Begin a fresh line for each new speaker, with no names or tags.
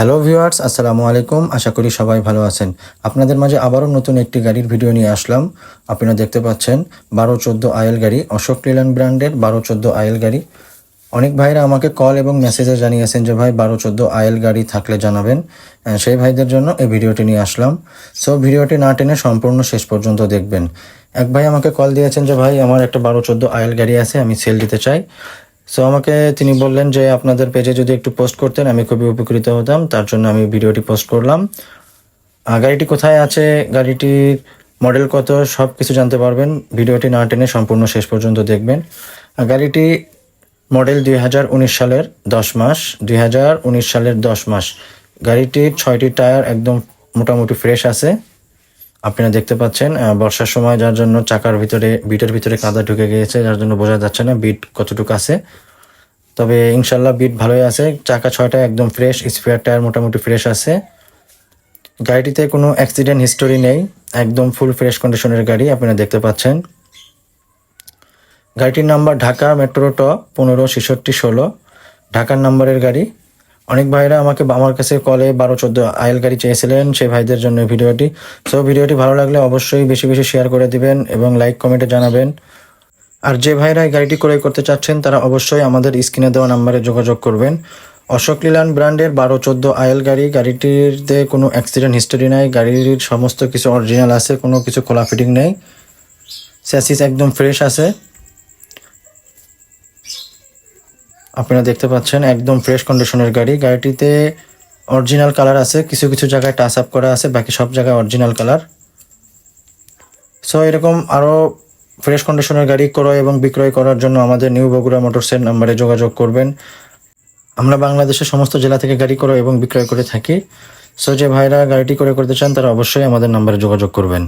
Hello viewers, আসসালামু আলাইকুম। আশা করি সবাই ভালো আছেন। আপনাদের মাঝে আবারও নতুন একটি গাড়ির ভিডিও নিয়ে আসলাম। আপনারা দেখতে পাচ্ছেন 1214 আইএল গাড়ি, অশোক লেল্যান্ড ব্র্যান্ডের 1214 আইএল গাড়ি। অনেক ভাইরা আমাকে কল এবং মেসেজে জানিয়েছেন যে ভাই 1214 আইএল গাড়ি থাকলে জানাবেন। সেই ভাইদের জন্য এই ভিডিওটি নিয়ে আসলাম। সো ভিডিওটি না টেনে সম্পূর্ণ শেষ পর্যন্ত দেখবেন। এক ভাই আমাকে কল দিয়েছেন যে ভাই আমার একটা 1214 আইএল গাড়ি আছে, আমি সেল দিতে চাই। সো আমাকে তিনি বললেন যে আপনাদের পেজে যদি একটু পোস্ট করতেন আমি খুবই উপকৃত হতাম, তার জন্য আমি ভিডিওটি পোস্ট করলাম। গাড়িটি কোথায় আছে, গাড়িটির মডেল কত, সব কিছু জানতে পারবেন। ভিডিওটি না টেনে সম্পূর্ণ শেষ পর্যন্ত দেখবেন। গাড়িটি মডেল 2019 সালের 10 মাস, 2019 সালের 10 মাস। গাড়িটির 6টি টায়ার একদম মোটামুটি ফ্রেশ আছে। আপনারা দেখতে পাচ্ছেন বর্ষার সময় যার জন্য চাকার ভিতরে বিটের ভিতরে কাদা ঢুকে গিয়েছে, যার জন্য বোঝা যাচ্ছে না বিট কতটুকু আছে। তবে ইনশাল্লাহ বিট ভালোই আছে। চাকা 6টা একদম ফ্রেশ, স্পেয়ার টায়ার মোটামুটি ফ্রেশ আছে। গাড়িটিতে কোনো অ্যাক্সিডেন্ট হিস্টোরি নেই, একদম ফুল ফ্রেশ কন্ডিশনের গাড়ি। আপনারা দেখতে পাচ্ছেন গাড়িটির নাম্বার ঢাকা মেট্রো ট 156616, ঢাকার নাম্বারের গাড়ি। অনেক ভাইরা আমার কাছে কলে 1214 আইএল গাড়ি চেয়েছিলেন, সেই ভাইদের জন্য ভিডিওটি। সো ভিডিওটি ভালো লাগলে অবশ্যই বেশি বেশি শেয়ার করে দিবেন এবং লাইক কমেন্টে জানাবেন। আর যে ভাইরা এই গাড়িটি ক্রয় করতে চাচ্ছেন তারা অবশ্যই আমাদের স্ক্রিনে দেওয়া নাম্বারে যোগাযোগ করবেন। অশোক লেল্যান্ড ব্র্যান্ডের 1214 আইএল গাড়ি। গাড়িটিতে কোনো অ্যাক্সিডেন্ট হিস্টোরি নাই, গাড়ির সমস্ত কিছু অরিজিনাল আছে, কোনো কিছু খোলা ফিটিং নেই। স্যাসিস একদম ফ্রেশ আছে। আপনারা দেখতে পাচ্ছেন একদম ফ্রেশ কন্ডিশনের গাড়ি। গাড়িটিতে অরিজিনাল কালার আছে, কিছু কিছু জায়গায় টাচ আপ করা আছে, বাকি সব জায়গায় অরিজিনাল কালার। সো এরকম আরও ফ্রেশ কন্ডিশনের গাড়ি ক্রয় এবং বিক্রয় করার জন্য আমাদের নিউ বগুড়া মোটরসের নাম্বারে যোগাযোগ করবেন। আমরা বাংলাদেশের সমস্ত জেলা থেকে গাড়ি ক্রয় এবং বিক্রয় করে থাকি। সো যে ভাইরা গাড়িটি ক্রয় করতে চান তারা অবশ্যই আমাদের নাম্বারে যোগাযোগ করবেন।